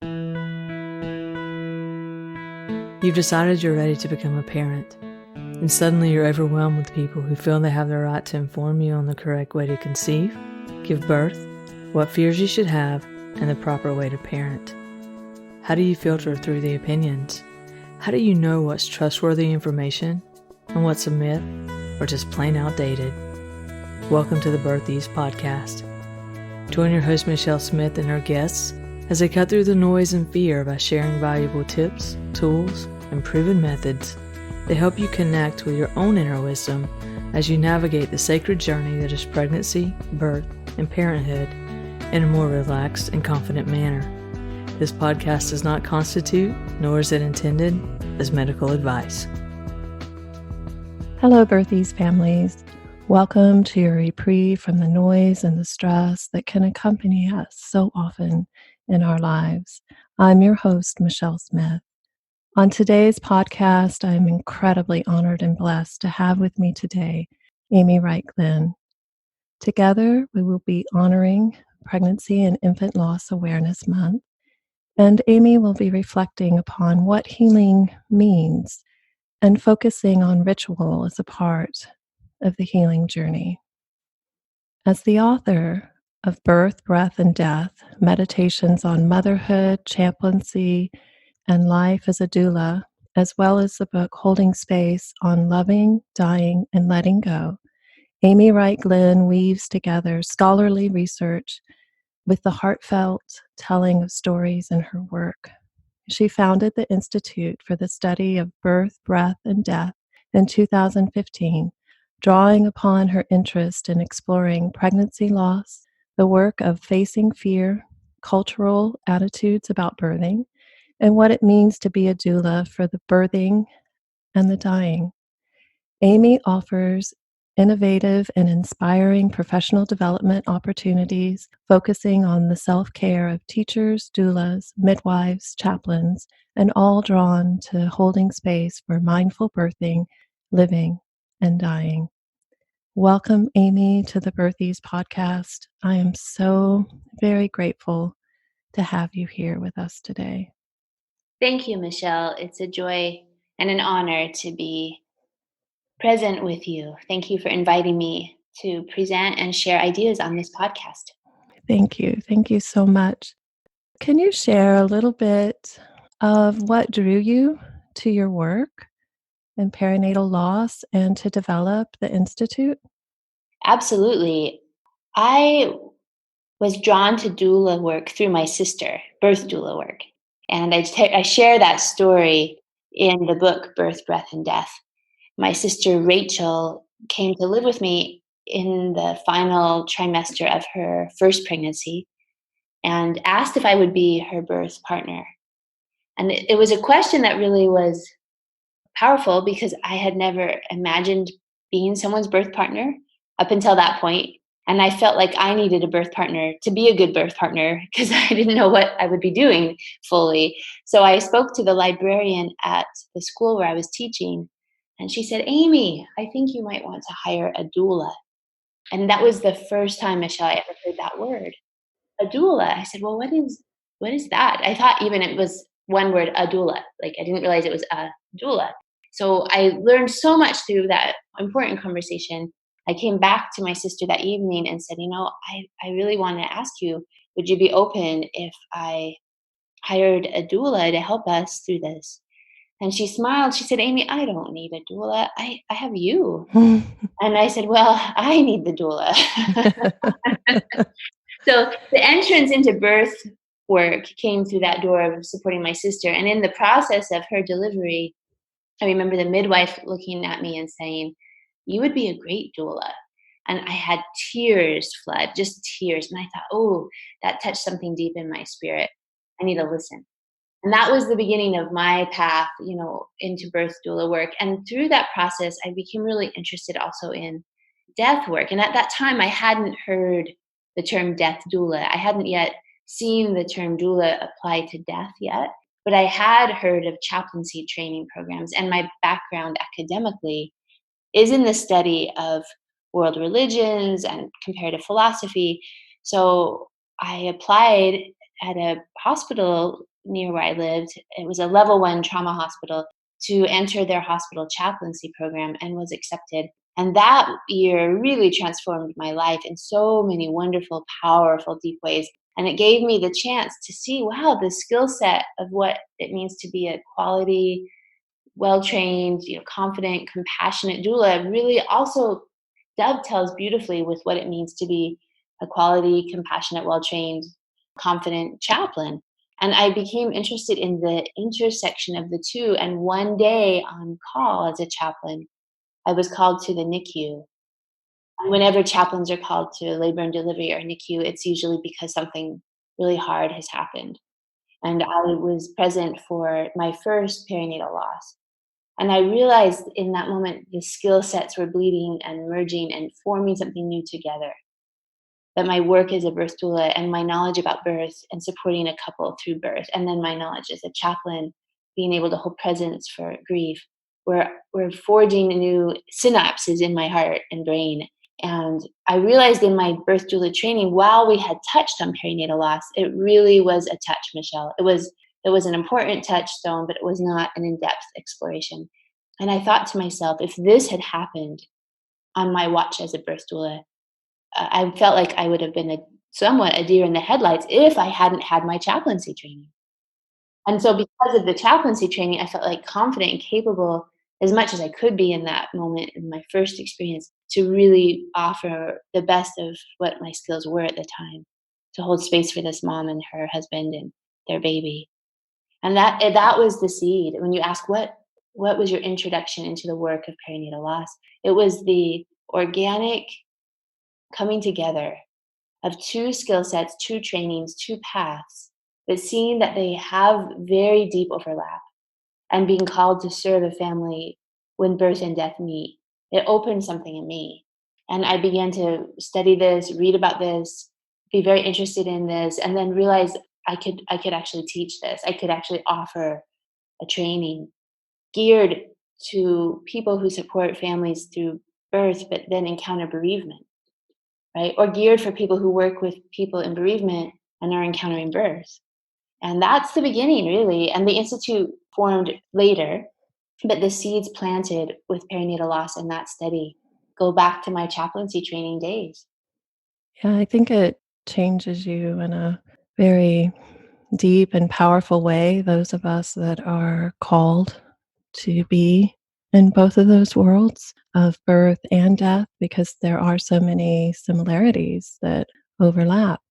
You've decided you're ready to become a parent, and suddenly you're overwhelmed with people who feel they have the right to inform you on the correct way to conceive, give birth, what fears you should have, and the proper way to parent. How do you filter through the opinions? How do you know what's trustworthy information and what's a myth or just plain outdated? Welcome to the Birth Ease podcast. Join your host Michelle Smith and her guests as they cut through the noise and fear by sharing valuable tips, tools, and proven methods that help you connect with your own inner wisdom as you navigate the sacred journey that is pregnancy, birth, and parenthood in a more relaxed and confident manner. This podcast does not constitute, nor is it intended, as medical advice. Hello, Birth Ease families. Welcome to your reprieve from the noise and the stress that can accompany us so often in our lives. I'm your host, Michelle Smith. On today's podcast, I'm incredibly honored and blessed to have with me today Amy Wright Glenn. Together, we will be honoring Pregnancy and Infant Loss Awareness Month, and Amy will be reflecting upon what healing means and focusing on ritual as a part of the healing journey. As the author of Birth, Breath, and Death, Meditations on Motherhood, Chaplaincy, and Life as a Doula, as well as the book Holding Space on Loving, Dying, and Letting Go, Amy Wright Glenn weaves together scholarly research with the heartfelt telling of stories in her work. She founded the Institute for the Study of Birth, Breath, and Death in 2015, drawing upon her interest in exploring pregnancy loss, the work of facing fear, cultural attitudes about birthing, and what it means to be a doula for the birthing and the dying. Amy offers innovative and inspiring professional development opportunities focusing on the self-care of teachers, doulas, midwives, chaplains, and all drawn to holding space for mindful birthing, living, and dying. Welcome, Amy, to the Birth Ease podcast. I am so very grateful to have you here with us today. Thank you, Michelle. It's a joy and an honor to be present with you. Thank you for inviting me to present and share ideas on this podcast. Thank you. Thank you so much. Can you share a little bit of what drew you to your work in perinatal loss and to develop the Institute? Absolutely. I was drawn to doula work through my sister, birth doula work. And I share that story in the book, Birth, Breath, and Death. My sister, Rachel, came to live with me in the final trimester of her first pregnancy and asked if I would be her birth partner. And it was a question that really was powerful because I had never imagined being someone's birth partner up until that point. And I felt like I needed a birth partner to be a good birth partner because I didn't know what I would be doing fully. So I spoke to the librarian at the school where I was teaching, and she said, "Amy, I think you might want to hire a doula." And that was the first time, Michelle, I ever heard that word, a doula. I said, "Well, what is that?" I thought even it was one word, a doula. Like I didn't realize it was a doula. So I learned so much through that important conversation. I came back to my sister that evening and said, I really want to ask you, would you be open if I hired a doula to help us through this? And she smiled. She said, "Amy, I don't need a doula. I have you." And I said, "Well, I need the doula." So the entrance into birth work came through that door of supporting my sister. And in the process of her delivery, I remember the midwife looking at me and saying, "You would be a great doula." And I had tears flood, just tears. And I thought, oh, that touched something deep in my spirit. I need to listen. And that was the beginning of my path, into birth doula work. And through that process, I became really interested also in death work. And at that time, I hadn't heard the term death doula. I hadn't yet seen the term doula apply to death yet. But I had heard of chaplaincy training programs, and my background academically is in the study of world religions and comparative philosophy. So I applied at a hospital near where I lived. It was a level 1 trauma hospital, to enter their hospital chaplaincy program, and was accepted. And that year really transformed my life in so many wonderful, powerful, deep ways. And it gave me the chance to see, wow, the skill set of what it means to be a quality, well-trained, confident, compassionate doula really also dovetails beautifully with what it means to be a quality, compassionate, well-trained, confident chaplain. And I became interested in the intersection of the two. And one day on call as a chaplain, I was called to the NICU. And whenever chaplains are called to labor and delivery or NICU, it's usually because something really hard has happened. And I was present for my first perinatal loss. And I realized in that moment the skill sets were bleeding and merging and forming something new together. That my work as a birth doula and my knowledge about birth and supporting a couple through birth, and then my knowledge as a chaplain, being able to hold presence for grief, we're forging new synapses in my heart and brain. And I realized in my birth doula training, while we had touched on perinatal loss, it really was a touch, Michelle. It was an important touchstone, but it was not an in-depth exploration. And I thought to myself, if this had happened on my watch as a birth doula, I felt like I would have been somewhat a deer in the headlights if I hadn't had my chaplaincy training. And so because of the chaplaincy training, I felt like confident and capable as much as I could be in that moment in my first experience to really offer the best of what my skills were at the time, to hold space for this mom and her husband and their baby. And that was the seed. When you ask what was your introduction into the work of perinatal loss, it was the organic coming together of two skill sets, two trainings, two paths, but seeing that they have very deep overlap, and being called to serve a family when birth and death meet. It opened something in me. And I began to study this, read about this, be very interested in this, and then realize I could actually teach this. I could actually offer a training geared to people who support families through birth but then encounter bereavement, right? Or geared for people who work with people in bereavement and are encountering birth. And that's the beginning, really. And the Institute formed later, but the seeds planted with perinatal loss and that study go back to my chaplaincy training days. Yeah, I think it changes you in a very deep and powerful way, those of us that are called to be in both of those worlds of birth and death, because there are so many similarities that overlap.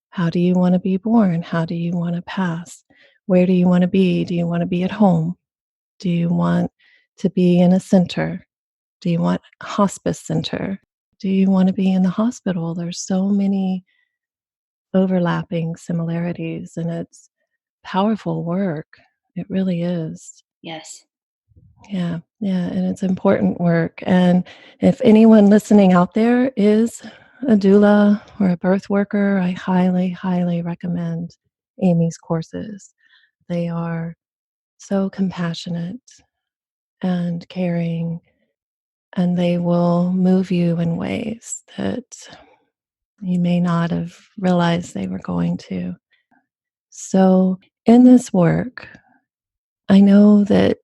How do you want to be born? How do you want to pass? Where do you want to be? Do you want to be at home? Do you want to be in a center? Do you want a hospice center? Do you want to be in the hospital? There's so many overlapping similarities, and it's powerful work. It really is. Yes. Yeah, yeah, and it's important work. And if anyone listening out there is a doula or a birth worker, I highly, highly recommend Amy's courses. They are so compassionate and caring, and they will move you in ways that you may not have realized they were going to. So, in this work, I know that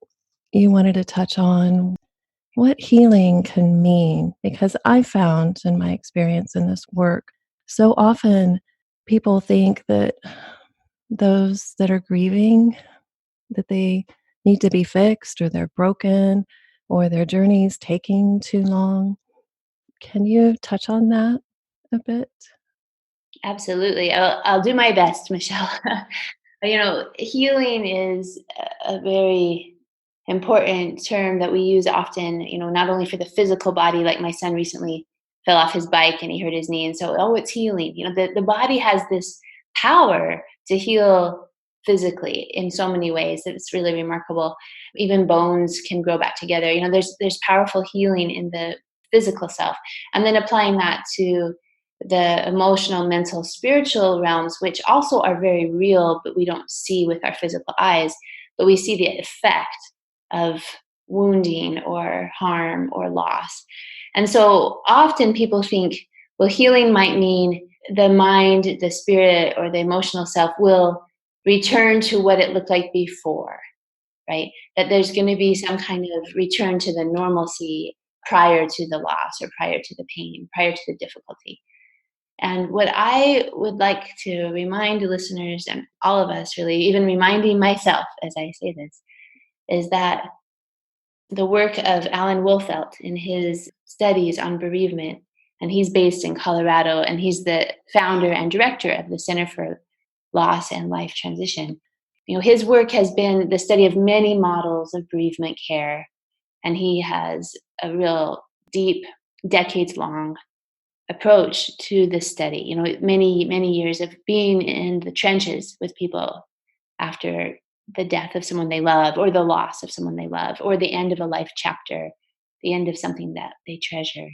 you wanted to touch on what healing can mean, because I found in my experience in this work, so often people think that those that are grieving, that they need to be fixed, or they're broken, or their journey's taking too long. Can you touch on that a bit? Absolutely. I'll do my best, Michelle. Healing is a very important term that we use often, not only for the physical body, like my son recently fell off his bike and he hurt his knee. And so, oh, it's healing. The body has this power to heal physically in so many ways that it's really remarkable. Even bones can grow back together. There's powerful healing in the physical self. And then applying that to the emotional, mental, spiritual realms, which also are very real, but we don't see with our physical eyes, but we see the effect of wounding or harm or loss. And so often people think, well, healing might mean the mind, the spirit, or the emotional self will return to what it looked like before, right? That there's going to be some kind of return to the normalcy prior to the loss or prior to the pain, prior to the difficulty. And what I would like to remind listeners and all of us, really, even reminding myself as I say this, is that the work of Alan Wolfelt in his studies on bereavement, and he's based in Colorado, and he's the founder and director of the Center for Loss and Life Transition. His work has been the study of many models of bereavement care, and he has a real deep, decades-long approach to this study. Many years of being in the trenches with people after the death of someone they love, or the loss of someone they love, or the end of a life chapter, the end of something that they treasure.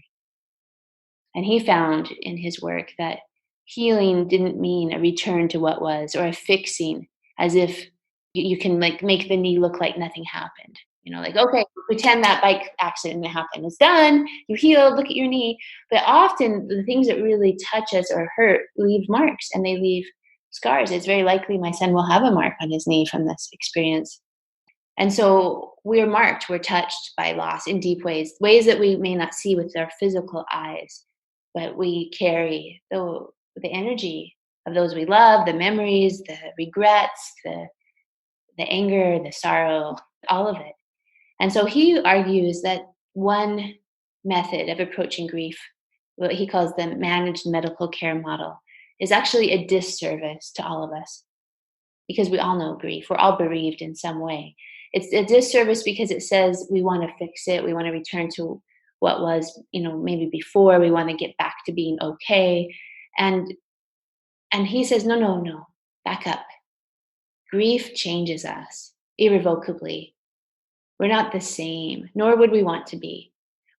And he found in his work that healing didn't mean a return to what was, or a fixing, as if you can like make the knee look like nothing happened. Like, okay, pretend that bike accident happened. It's done. You healed. Look at your knee. But often the things that really touch us or hurt leave marks, and they leave scars. It's very likely my son will have a mark on his knee from this experience. And so we're marked, we're touched by loss in deep ways that we may not see with our physical eyes, but we carry the energy of those we love, the memories, the regrets, the anger, the sorrow, all of it. And so he argues that one method of approaching grief, what he calls the managed medical care model, is actually a disservice to all of us, because we all know grief. We're all bereaved in some way. It's a disservice because it says we want to fix it. We want to return to what was, maybe before. We want to get back to being okay. And he says, no, back up. Grief changes us irrevocably. We're not the same, nor would we want to be.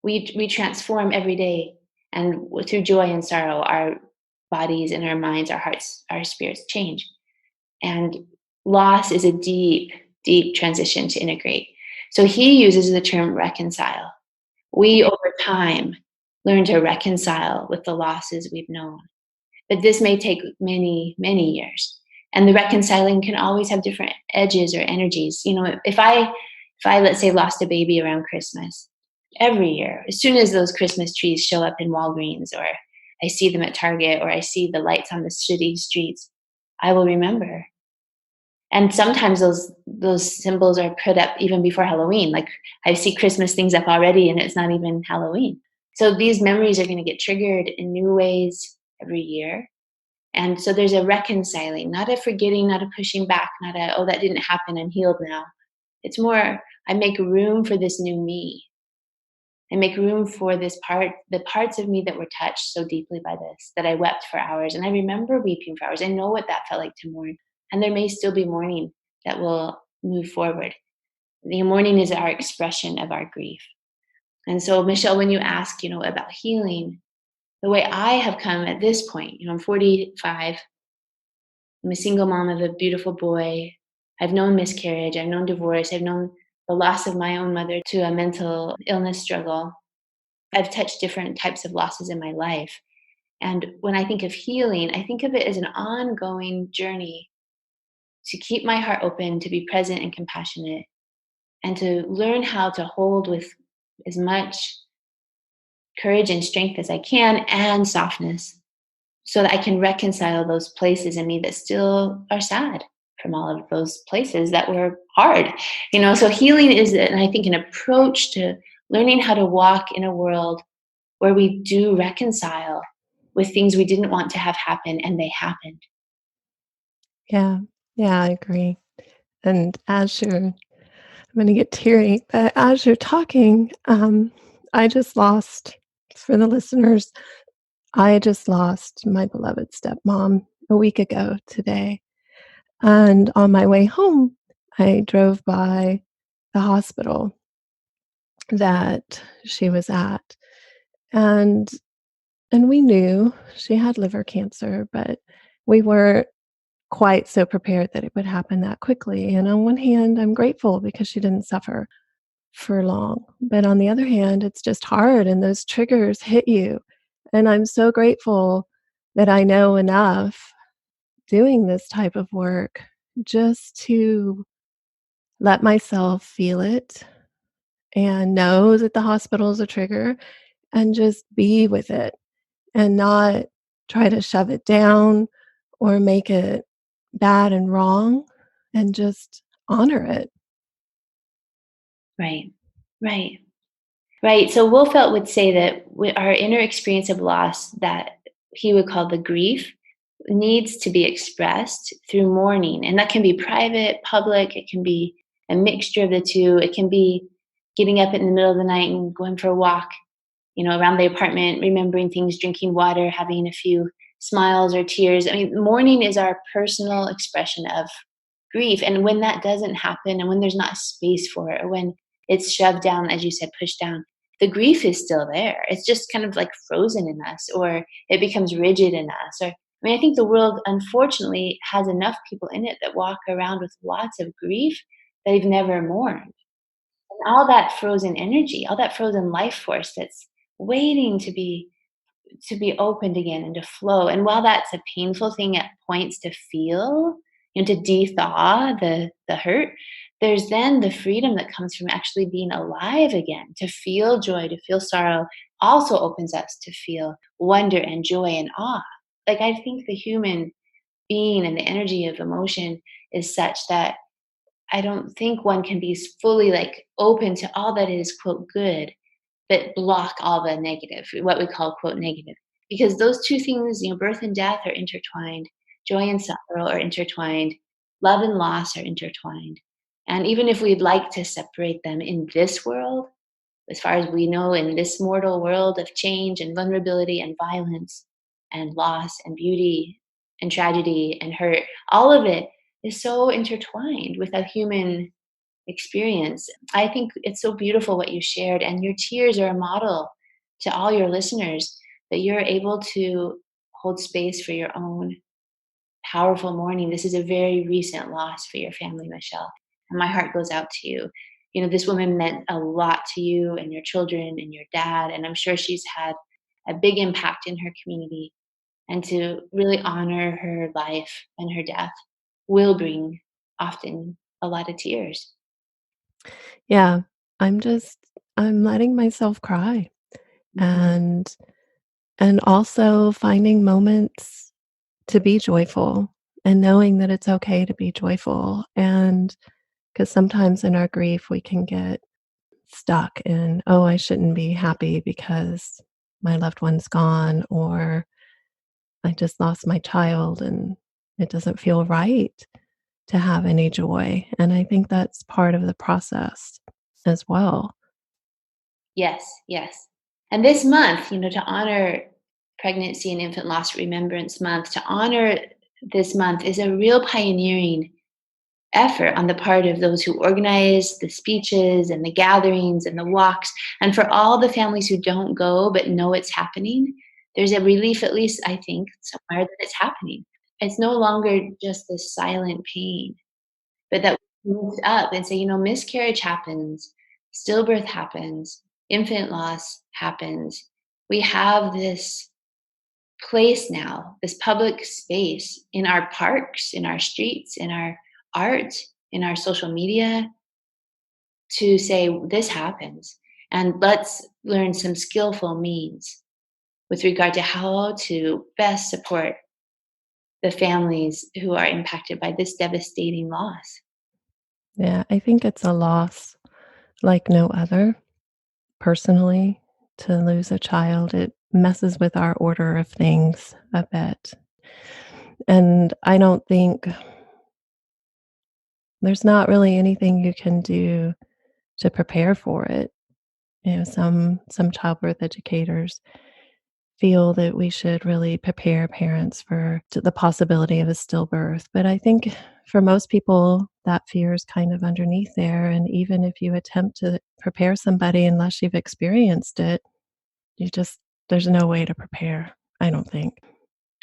We transform every day, and through joy and sorrow, our bodies and our minds, our hearts, our spirits change. And loss is a deep, deep transition to integrate. So he uses the term reconcile. We, over time, learn to reconcile with the losses we've known. But this may take many, many years. And the reconciling can always have different edges or energies. If I, let's say, lost a baby around Christmas, every year, as soon as those Christmas trees show up in Walgreens, or I see them at Target, or I see the lights on the city streets, I will remember. And sometimes those symbols are put up even before Halloween. Like, I see Christmas things up already, and it's not even Halloween. So these memories are going to get triggered in new ways every year. And so there's a reconciling, not a forgetting, not a pushing back, not a, oh, that didn't happen, I'm healed now. It's more, I make room for this new me. I make room for the parts of me that were touched so deeply by this, that I wept for hours. And I remember weeping for hours. I know what that felt like to mourn. And there may still be mourning that will move forward. The mourning is our expression of our grief. And so, Michelle, when you ask, about healing, the way I have come at this point, I'm 45. I'm a single mom of a beautiful boy. I've known miscarriage. I've known divorce. I've known the loss of my own mother to a mental illness struggle. I've touched different types of losses in my life. And when I think of healing, I think of it as an ongoing journey to keep my heart open, to be present and compassionate, and to learn how to hold with as much courage and strength as I can, and softness, so that I can reconcile those places in me that still are sad from all of those places that were hard. So healing is, I think, an approach to learning how to walk in a world where we do reconcile with things we didn't want to have happen, and they happened. Yeah, I agree. And I'm going to get teary, but as you're talking, I just lost, for the listeners, I just lost my beloved stepmom a week ago today. And on my way home, I drove by the hospital that she was at. And we knew she had liver cancer, but we weren't quite so prepared that it would happen that quickly. And on one hand, I'm grateful because she didn't suffer for long. But on the other hand, it's just hard, and those triggers hit you. And I'm so grateful that I know enough doing this type of work just to let myself feel it and know that the hospital is a trigger and just be with it and not try to shove it down or make it bad and wrong and just honor it. Right. Right. Right. So Wolfelt would say that our inner experience of loss, that he would call the grief, needs to be expressed through mourning. And that can be private, public, it can be a mixture of the two. It can be getting up in the middle of the night and going for a walk, around the apartment, remembering things, drinking water, having a few smiles or tears. I mean, mourning is our personal expression of grief. And when that doesn't happen, and when there's not space for it, or when it's shoved down, as you said, pushed down, the grief is still there. It's just kind of like frozen in us, or it becomes rigid in us. Or, I mean, I think the world, unfortunately, has enough people in it that walk around with lots of grief that they've never mourned. And all that frozen energy, all that frozen life force that's waiting to be opened again and to flow. And while that's a painful thing at points to feel, to de-thaw the hurt, there's then the freedom that comes from actually being alive again. To feel joy, to feel sorrow, also opens us to feel wonder and joy and awe. Like, I think the human being and the energy of emotion is such that I don't think one can be fully like open to all that is quote good, that block all the negative, what we call quote negative. Because those two things, birth and death are intertwined, joy and sorrow are intertwined, love and loss are intertwined. And even if we'd like to separate them in this world, as far as we know, in this mortal world of change and vulnerability and violence and loss and beauty and tragedy and hurt, all of it is so intertwined with a human experience. I think it's so beautiful what you shared, and your tears are a model to all your listeners that you're able to hold space for your own powerful mourning. This is a very recent loss for your family, Michelle, and my heart goes out to you. This woman meant a lot to you and your children and your dad, and I'm sure she's had a big impact in her community. And to really honor her life and her death will bring often a lot of tears. Yeah, I'm letting myself cry Mhm. and also finding moments to be joyful and knowing that it's okay to be joyful. And because sometimes in our grief, we can get stuck in, oh, I shouldn't be happy because my loved one's gone, or I just lost my child and it doesn't feel right to have any joy. And I think that's part of the process as well. Yes, yes. And this month, to honor Pregnancy and Infant Loss Remembrance Month, to honor this month is a real pioneering effort on the part of those who organize the speeches and the gatherings and the walks. And for all the families who don't go but know it's happening, there's a relief, at least I think, somewhere that it's happening. It's no longer just this silent pain, but that we lift up and say, miscarriage happens, stillbirth happens, infant loss happens. We have this place now, this public space in our parks, in our streets, in our art, in our social media, to say this happens. And let's learn some skillful means with regard to how to best support the families who are impacted by this devastating loss. Yeah, I think it's a loss like no other. Personally, to lose a child, it messes with our order of things a bit. And I don't think there's not really anything you can do to prepare for it. Some childbirth educators feel that we should really prepare parents for the possibility of a stillbirth. But I think for most people, that fear is kind of underneath there. And even if you attempt to prepare somebody, unless you've experienced it, you just, there's no way to prepare, I don't think.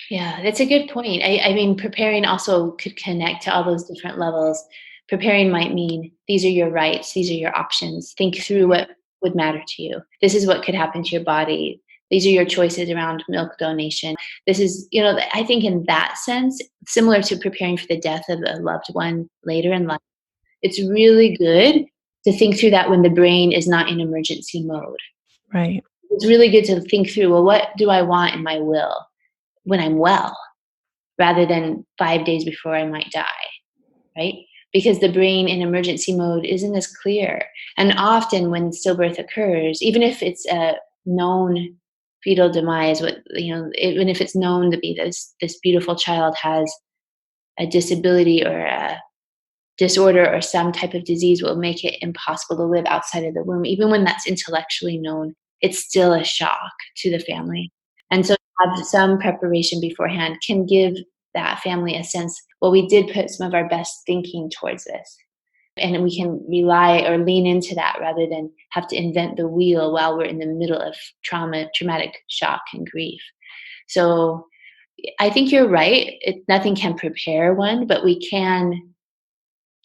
Yeah, that's a good point. I mean, preparing also could connect to all those different levels. Preparing might mean these are your rights, these are your options. Think through what would matter to you. This is what could happen to your body. These are your choices around milk donation. This is, I think in that sense, similar to preparing for the death of a loved one later in life, it's really good to think through that when the brain is not in emergency mode. Right. It's really good to think through, well, what do I want in my will when I'm well, rather than 5 days before I might die, right? Because the brain in emergency mode isn't as clear. And often when stillbirth occurs, even if it's a known fetal demise, even if it's known to be this beautiful child has a disability or a disorder or some type of disease will make it impossible to live outside of the womb, even when that's intellectually known, it's still a shock to the family. And so to have some preparation beforehand can give that family a sense, well, we did put some of our best thinking towards this. And we can rely or lean into that rather than have to invent the wheel while we're in the middle of traumatic shock and grief. So I think you're right. Nothing can prepare one, but we can,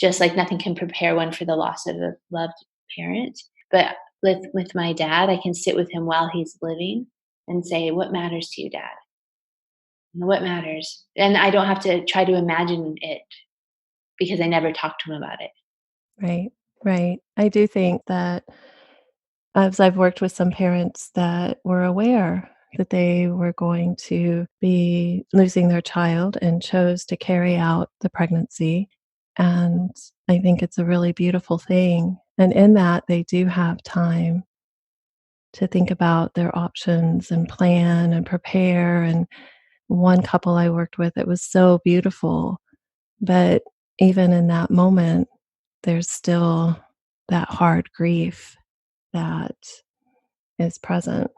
just like nothing can prepare one for the loss of a loved parent. But with my dad, I can sit with him while he's living and say, what matters to you, Dad? What matters? And I don't have to try to imagine it because I never talked to him about it. Right. Right. I do think that as I've worked with some parents that were aware that they were going to be losing their child and chose to carry out the pregnancy. And I think it's a really beautiful thing. And in that, they do have time to think about their options and plan and prepare. And one couple I worked with, it was so beautiful. But even in that moment, there's still that hard grief that is present.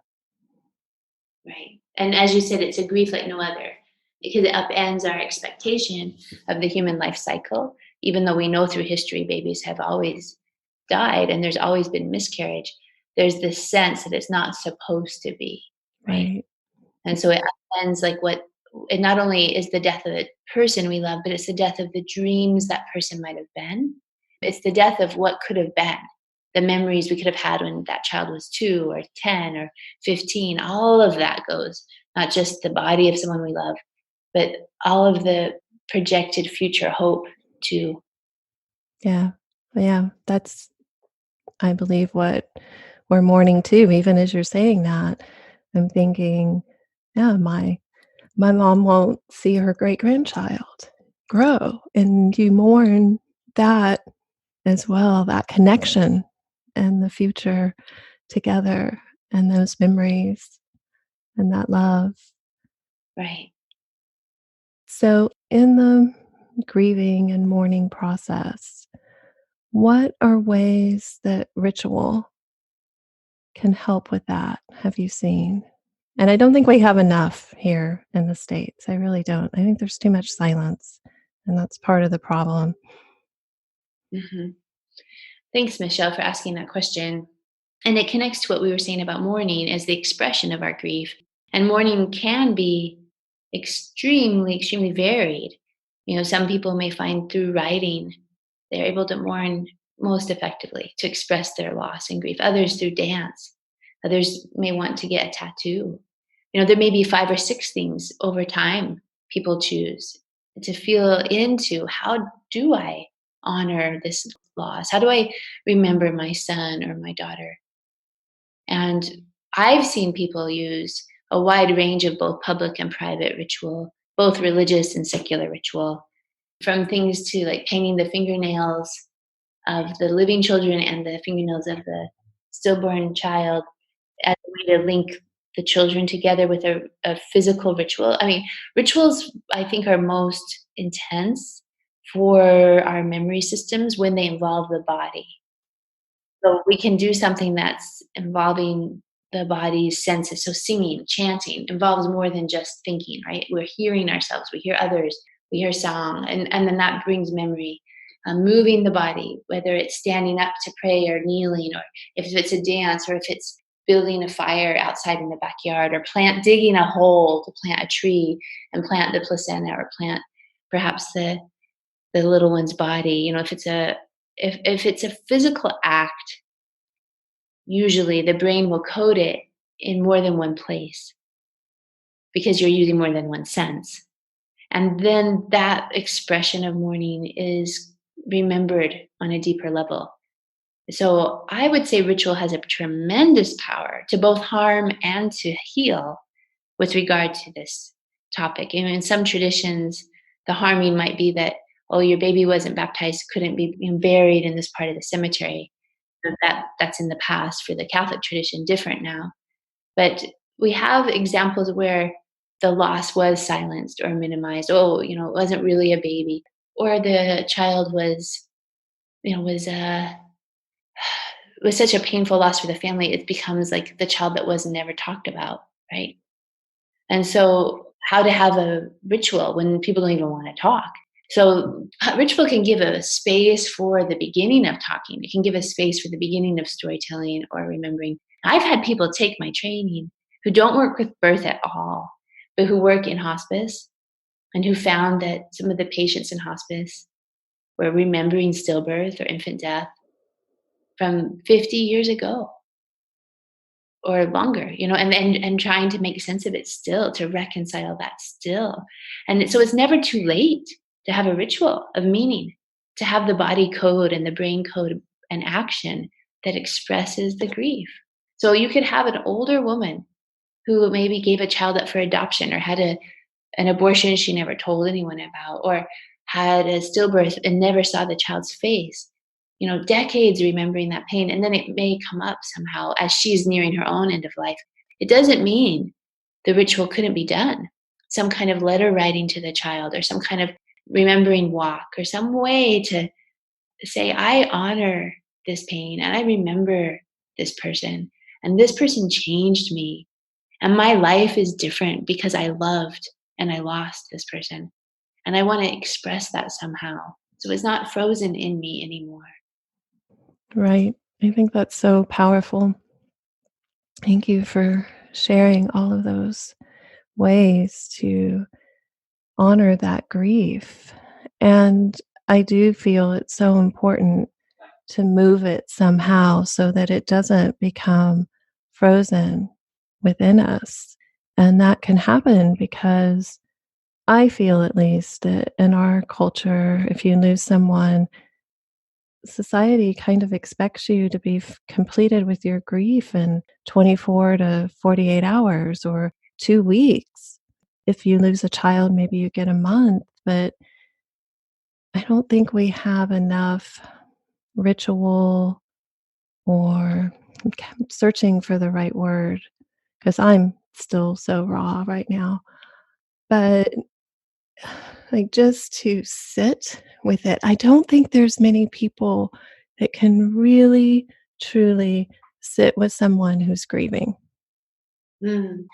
Right. And as you said, it's a grief like no other because it upends our expectation of the human life cycle. Even though we know through history babies have always died and there's always been miscarriage, there's this sense that it's not supposed to be. Right. Right. And so it upends like it not only is the death of the person we love, but it's the death of the dreams that person might have been. It's the death of what could have been, the memories we could have had when that child was 2 or 10 or 15. All of that goes, not just the body of someone we love, but all of the projected future hope too. Yeah. Yeah. That's, I believe, what we're mourning too. Even as you're saying that, I'm thinking, yeah, my mom won't see her great grandchild grow. And you mourn that as well, that connection and the future together and those memories and that love. Right. So, in the grieving and mourning process, what are ways that ritual can help with that, have you seen? And I don't think we have enough here in the States. I really don't. I think there's too much silence, and that's part of the problem. Hmm. Thanks, Michelle, for asking that question. And it connects to what we were saying about mourning as the expression of our grief. And mourning can be extremely varied. Some people may find through writing, they're able to mourn most effectively to express their loss and grief. Others through dance. Others may want to get a tattoo. There may be 5 or 6 things over time people choose to feel into. How do I honor this loss? How do I remember my son or my daughter? And I've seen people use a wide range of both public and private ritual, both religious and secular ritual, from things to like painting the fingernails of the living children and the fingernails of the stillborn child as a way to link the children together with a physical ritual. I mean, rituals, I think, are most intense for our memory systems when they involve the body. So we can do something that's involving the body's senses. So singing, chanting involves more than just thinking, right? We're hearing ourselves, we hear others, we hear song, and then that brings memory. Moving the body, whether it's standing up to pray or kneeling, or if it's a dance, or if it's building a fire outside in the backyard, or digging a hole to plant a tree and plant the placenta, or plant perhaps the little one's body. If it's a physical act, usually the brain will code it in more than one place because you're using more than one sense. And then that expression of mourning is remembered on a deeper level. So I would say ritual has a tremendous power to both harm and to heal with regard to this topic. And in some traditions, the harming might be that, oh, your baby wasn't baptized, couldn't be buried in this part of the cemetery. That's in the past. For the Catholic tradition, different now. But we have examples where the loss was silenced or minimized. Oh, it wasn't really a baby, or the child was, was such a painful loss for the family. It becomes like the child that was never talked about, right? And so, how to have a ritual when people don't even want to talk. So, ritual can give a space for the beginning of talking. It can give a space for the beginning of storytelling or remembering. I've had people take my training who don't work with birth at all, but who work in hospice and who found that some of the patients in hospice were remembering stillbirth or infant death from 50 years ago or longer, and trying to make sense of it still, to reconcile that still. And so it's never too late to have a ritual of meaning, to have the body code and the brain code and action that expresses the grief. So you could have an older woman who maybe gave a child up for adoption or had an abortion she never told anyone about, or had a stillbirth and never saw the child's face, decades remembering that pain. And then it may come up somehow as she's nearing her own end of life. It doesn't mean the ritual couldn't be done. Some kind of letter writing to the child, or some kind of remembering walk, or some way to say, I honor this pain and I remember this person, and this person changed me. And my life is different because I loved and I lost this person. And I want to express that somehow. So it's not frozen in me anymore. Right. I think that's so powerful. Thank you for sharing all of those ways to honor that grief. And I do feel it's so important to move it somehow so that it doesn't become frozen within us. And that can happen because I feel, at least, that in our culture, if you lose someone, society kind of expects you to be completed with your grief in 24 to 48 hours or 2 weeks. If you lose a child, maybe you get a month, but I don't think we have enough ritual, or I'm searching for the right word because I'm still so raw right now. But like, just to sit with it. I don't think there's many people that can really, truly sit with someone who's grieving. Mm.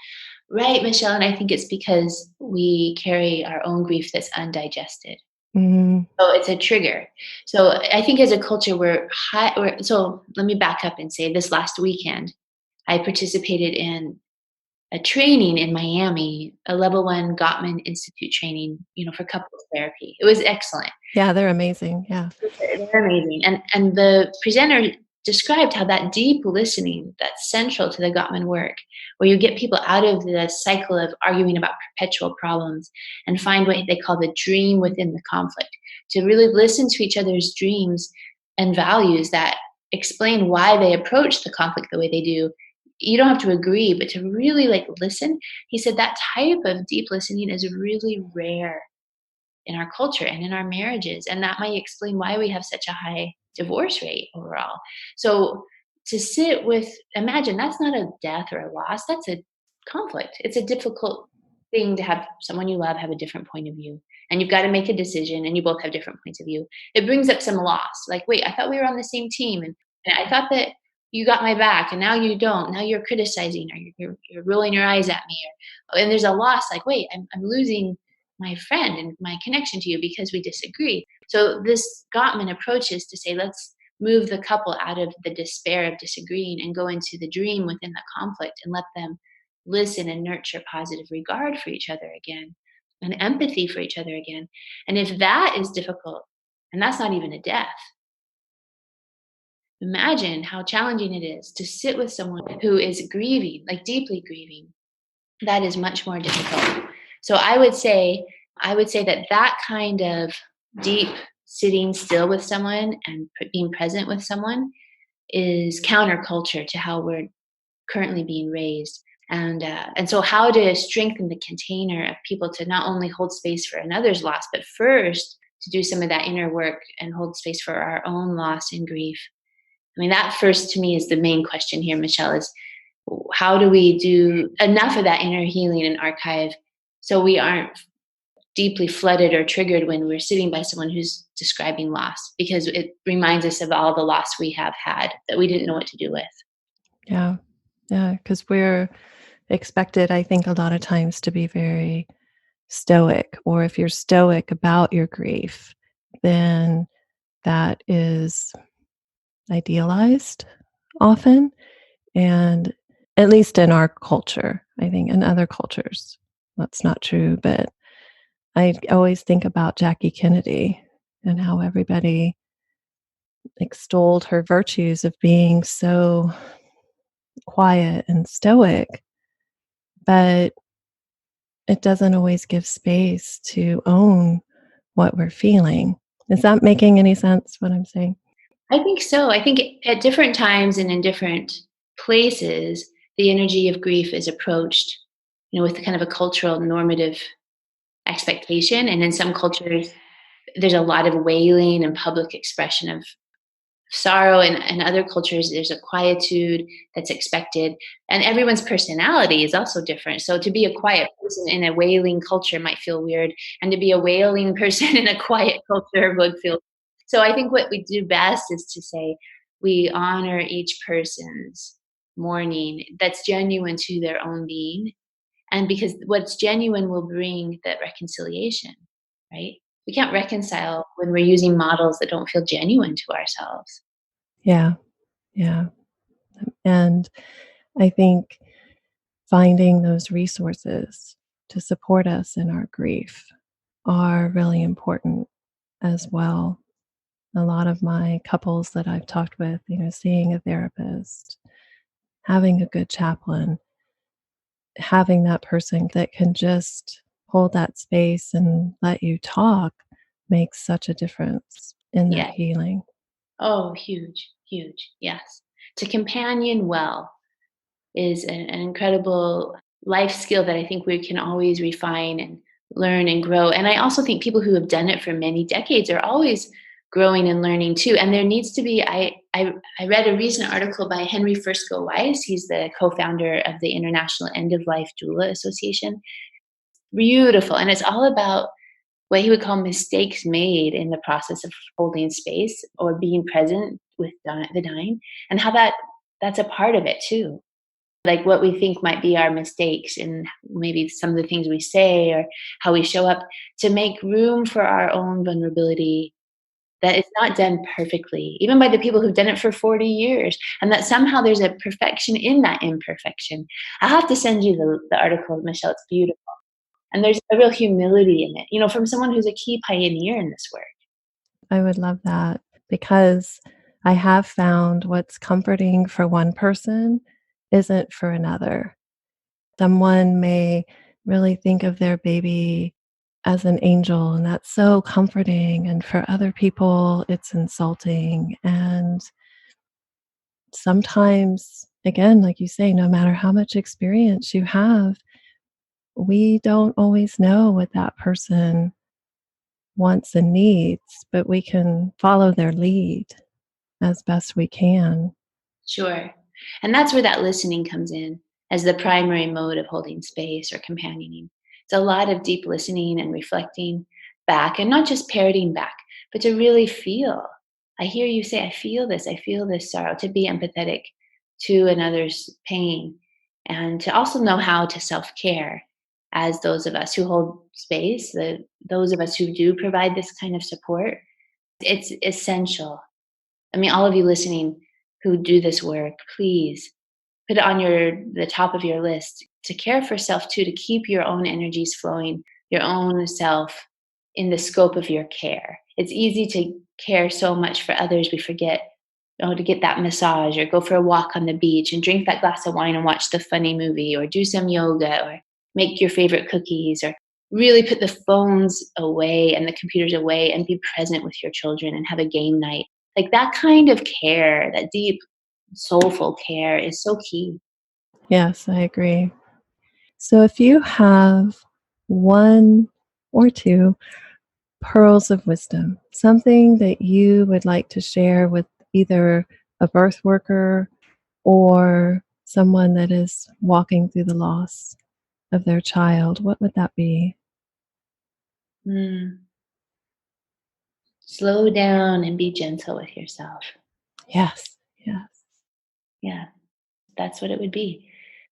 Right, Michelle. And I think it's because we carry our own grief that's undigested. Mm, So it's a trigger. So I think as a culture, so let me back up and say this last weekend, I participated in a training in Miami, a level 1 Gottman Institute training, for couples therapy. It was excellent. yeah, they're amazing. Yeah. They're amazing. And the presenter described how that deep listening that's central to the Gottman work, where you get people out of the cycle of arguing about perpetual problems and find what they call the dream within the conflict, to really listen to each other's dreams and values that explain why they approach the conflict the way they do. You don't have to agree, but to really listen. He said that type of deep listening is really rare in our culture and in our marriages. And that might explain why we have such a high divorce rate overall. So to sit with, imagine that's not a death or a loss, that's a conflict. It's a difficult thing to have someone you love have a different point of view. And you've got to make a decision and you both have different points of view. It brings up some loss. Like, wait, I thought we were on the same team. And I thought that you got my back and now you don't. Now you're criticizing, or you're rolling your eyes at me. And there's a loss, like, wait, I'm losing my friend and my connection to you because we disagree. So this Gottman approach is to say, let's move the couple out of the despair of disagreeing and go into the dream within the conflict, and let them listen and nurture positive regard for each other again, and empathy for each other again. And if that is difficult, and that's not even a death, imagine how challenging it is to sit with someone who is grieving, like deeply grieving. That is much more difficult. So I would say that kind of deep sitting still with someone and being present with someone is counterculture to how we're currently being raised. And so how to strengthen the container of people to not only hold space for another's loss, but first to do some of that inner work and hold space for our own loss and grief. I mean, that first to me is the main question here, Michelle, is how do we do enough of that inner healing and archive so we aren't deeply flooded or triggered when we're sitting by someone who's describing loss, because it reminds us of all the loss we have had that we didn't know what to do with. Yeah. Yeah. Because we're expected, I think, a lot of times to be very stoic, or if you're stoic about your grief, then that is idealized often. And at least in our culture, I think in other cultures, that's not true. But I always think about Jackie Kennedy and how everybody extolled her virtues of being so quiet and stoic, but it doesn't always give space to own what we're feeling. Is that making any sense, what I'm saying? I think so. I think at different times and in different places, the energy of grief is approached, with kind of a cultural normative expectation. And in some cultures, there's a lot of wailing and public expression of sorrow. And in other cultures, there's a quietude that's expected. And everyone's personality is also different. So to be a quiet person in a wailing culture might feel weird. And to be a wailing person in a quiet culture would feel. So I think what we do best is to say we honor each person's mourning that's genuine to their own being. And because what's genuine will bring that reconciliation, right? We can't reconcile when we're using models that don't feel genuine to ourselves. Yeah, yeah. And I think finding those resources to support us in our grief are really important as well. A lot of my couples that I've talked with, seeing a therapist, having a good chaplain, having that person that can just hold that space and let you talk makes such a difference in that Yeah. healing. Oh, huge, huge. Yes. To companion well is an incredible life skill that I think we can always refine and learn and grow. And I also think people who have done it for many decades are always growing and learning too. And there needs to be, I read a recent article by Henry Frisco Weiss. He's the co-founder of the International End of Life Doula Association. Beautiful. And it's all about what he would call mistakes made in the process of holding space or being present with the dying, and how that's a part of it too. Like what we think might be our mistakes and maybe some of the things we say or how we show up, to make room for our own vulnerability, that it's not done perfectly, even by the people who've done it for 40 years, and that somehow there's a perfection in that imperfection. I'll have to send you the article, Michelle. It's beautiful. And there's a real humility in it, from someone who's a key pioneer in this work. I would love that, because I have found what's comforting for one person isn't for another. Someone may really think of their baby as an angel, and that's so comforting. And for other people, it's insulting. And sometimes, again, like you say, no matter how much experience you have, we don't always know what that person wants and needs, but we can follow their lead as best we can. Sure. And that's where that listening comes in as the primary mode of holding space or companioning. It's a lot of deep listening and reflecting back, and not just parroting back, but to really feel. I hear you say, I feel this sorrow, to be empathetic to another's pain, and to also know how to self-care as those of us who hold space, those of us who do provide this kind of support. It's essential. I mean, all of you listening who do this work, please put it on the top of your list to care for self too, to keep your own energies flowing, your own self in the scope of your care. It's easy to care so much for others, we forget to get that massage or go for a walk on the beach and drink that glass of wine and watch the funny movie or do some yoga or make your favorite cookies or really put the phones away and the computers away and be present with your children and have a game night. Like that kind of care, that deep, soulful care is so key. Yes, I agree. So if you have one or two pearls of wisdom, something that you would like to share with either a birth worker or someone that is walking through the loss of their child, what would that be? Mm. Slow down and be gentle with yourself. Yes, yes. Yeah, that's what it would be.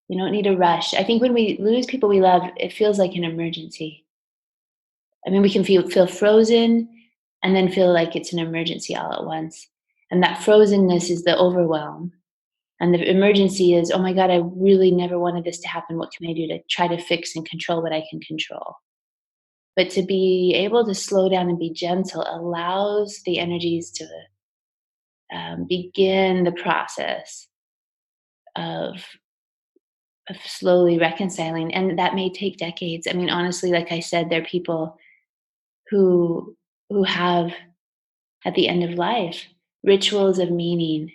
We don't need to rush. I think when we lose people we love, it feels like an emergency. I mean, we can feel frozen and then feel like it's an emergency all at once. And that frozenness is the overwhelm. And the emergency is, oh my God, I really never wanted this to happen. What can I do to try to fix and control what I can control? But to be able to slow down and be gentle allows the energies to begin the process of slowly reconciling. And that may take decades. I mean, honestly, like I said, there are people who have at the end of life rituals of meaning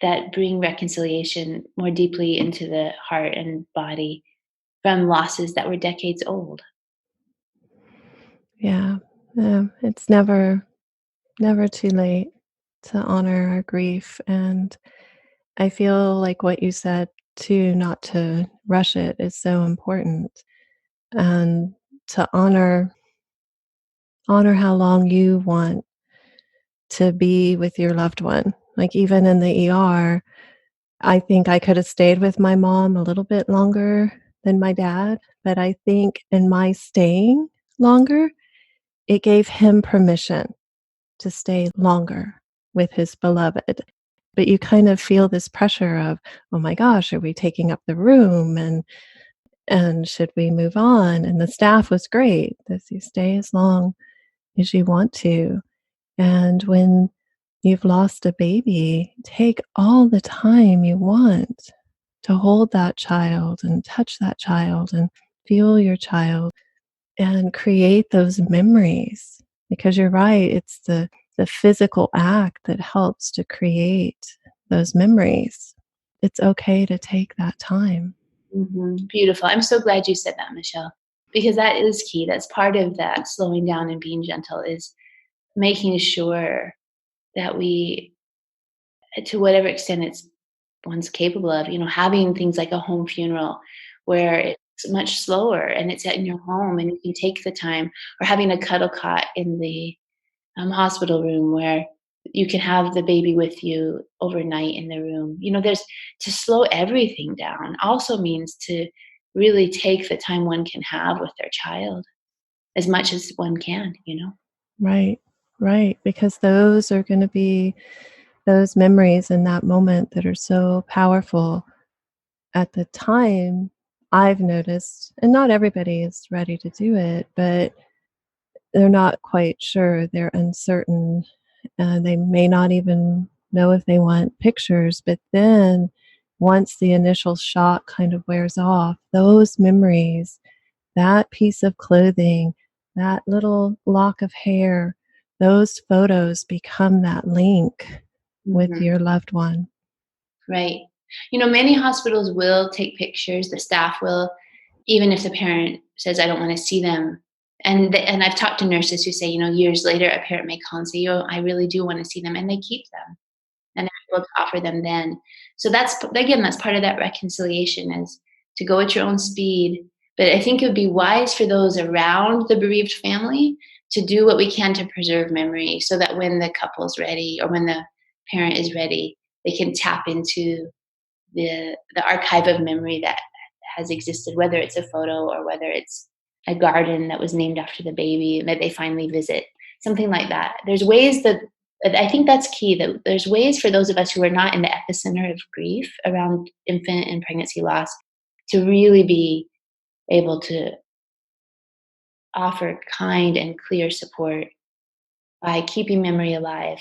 that bring reconciliation more deeply into the heart and body from losses that were decades old. Yeah. It's never too late to honor our grief. And I feel like what you said too, not to rush it, is so important. And to honor how long you want to be with your loved one. Like even in the ER, I think I could have stayed with my mom a little bit longer than my dad, but I think in my staying longer, it gave him permission to stay longer with his beloved. But you kind of feel this pressure of, oh my gosh, are we taking up the room? And should we move on? And the staff was great. This you stay as long as you want to. And when you've lost a baby, take all the time you want to hold that child and touch that child and feel your child and create those memories. Because you're right, it's the physical act that helps to create those memories. It's okay to take that time. Beautiful. I'm so glad you said that, Michelle, because that is key. That's part of that slowing down and being gentle is making sure that we, to whatever extent it's one's capable of, having things like a home funeral where it's much slower and it's in your home and you can take the time, or having a cuddle cot in the hospital room where you can have the baby with you overnight in the room. There's to slow everything down also means to really take the time one can have with their child as much as one can. Right, right. Because those are going to be those memories in that moment that are so powerful at the time. I've noticed, and not everybody is ready to do it, but they're not quite sure. They're uncertain. They may not even know if they want pictures, but then once the initial shock kind of wears off, those memories, that piece of clothing, that little lock of hair, those photos become that link with Mhm. your loved one. Right. Many hospitals will take pictures, the staff will, even if the parent says, I don't want to see them. And I've talked to nurses who say, years later, a parent may call and say, oh, I really do want to see them. And they keep them and they're able to offer them then. So that's part of that reconciliation is to go at your own speed. But I think it would be wise for those around the bereaved family to do what we can to preserve memory so that when the couple's ready or when the parent is ready, they can tap into the archive of memory that has existed, whether it's a photo or whether it's a garden that was named after the baby that they finally visit, something like that. There's ways that I think that's key, that there's ways for those of us who are not in the epicenter of grief around infant and pregnancy loss to really be able to offer kind and clear support by keeping memory alive,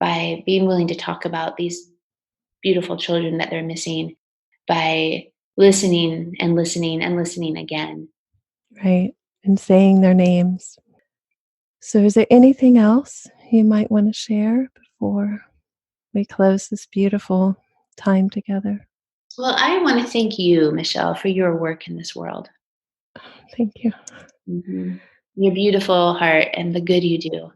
by being willing to talk about these beautiful children that they're missing, by listening and listening and listening again. Right. And saying their names. So, is there anything else you might want to share before we close this beautiful time together? Well, I want to thank you, Michelle, for your work in this world. Thank you. Your beautiful heart and the good you do.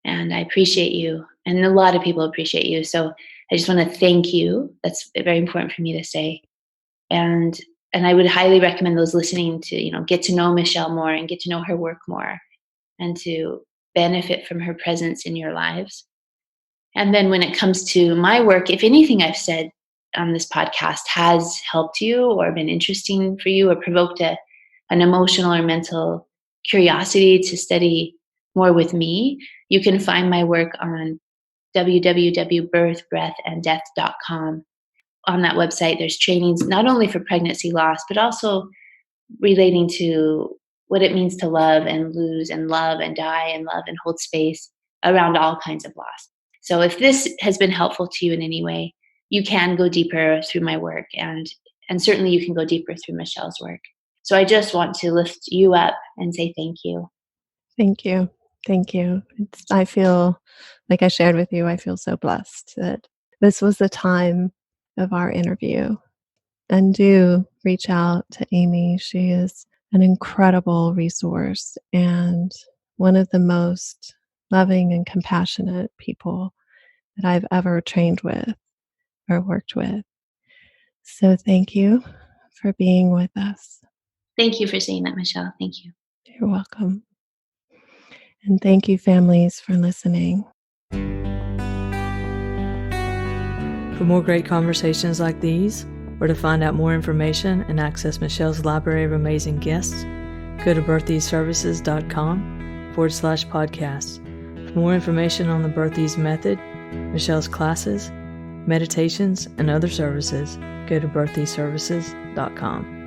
And I appreciate you. And a lot of people appreciate you. So I just want to thank you. That's very important for me to say. And I would highly recommend those listening to, get to know Michelle more and get to know her work more and to benefit from her presence in your lives. And then when it comes to my work, if anything I've said on this podcast has helped you or been interesting for you or provoked an emotional or mental curiosity to study more with me, you can find my work on www.birthbreathanddeath.com. On that website, there's trainings not only for pregnancy loss, but also relating to what it means to love and lose and love and die and love and hold space around all kinds of loss. So if this has been helpful to you in any way, you can go deeper through my work, and certainly you can go deeper through Michelle's work. So I just want to lift you up and say thank you. Thank you. Thank you. I feel like I shared with you, I feel so blessed that this was the time of our interview. And do reach out to Amy. She is an incredible resource and one of the most loving and compassionate people that I've ever trained with or worked with. So thank you for being with us. Thank you for saying that, Michelle. Thank you. You're welcome. And thank you, families, for listening. For more great conversations like these, or to find out more information and access Michelle's library of amazing guests, go to birtheaseservices.com/podcast. For more information on the Birth Ease method, Michelle's classes, meditations, and other services, go to birtheaseservices.com.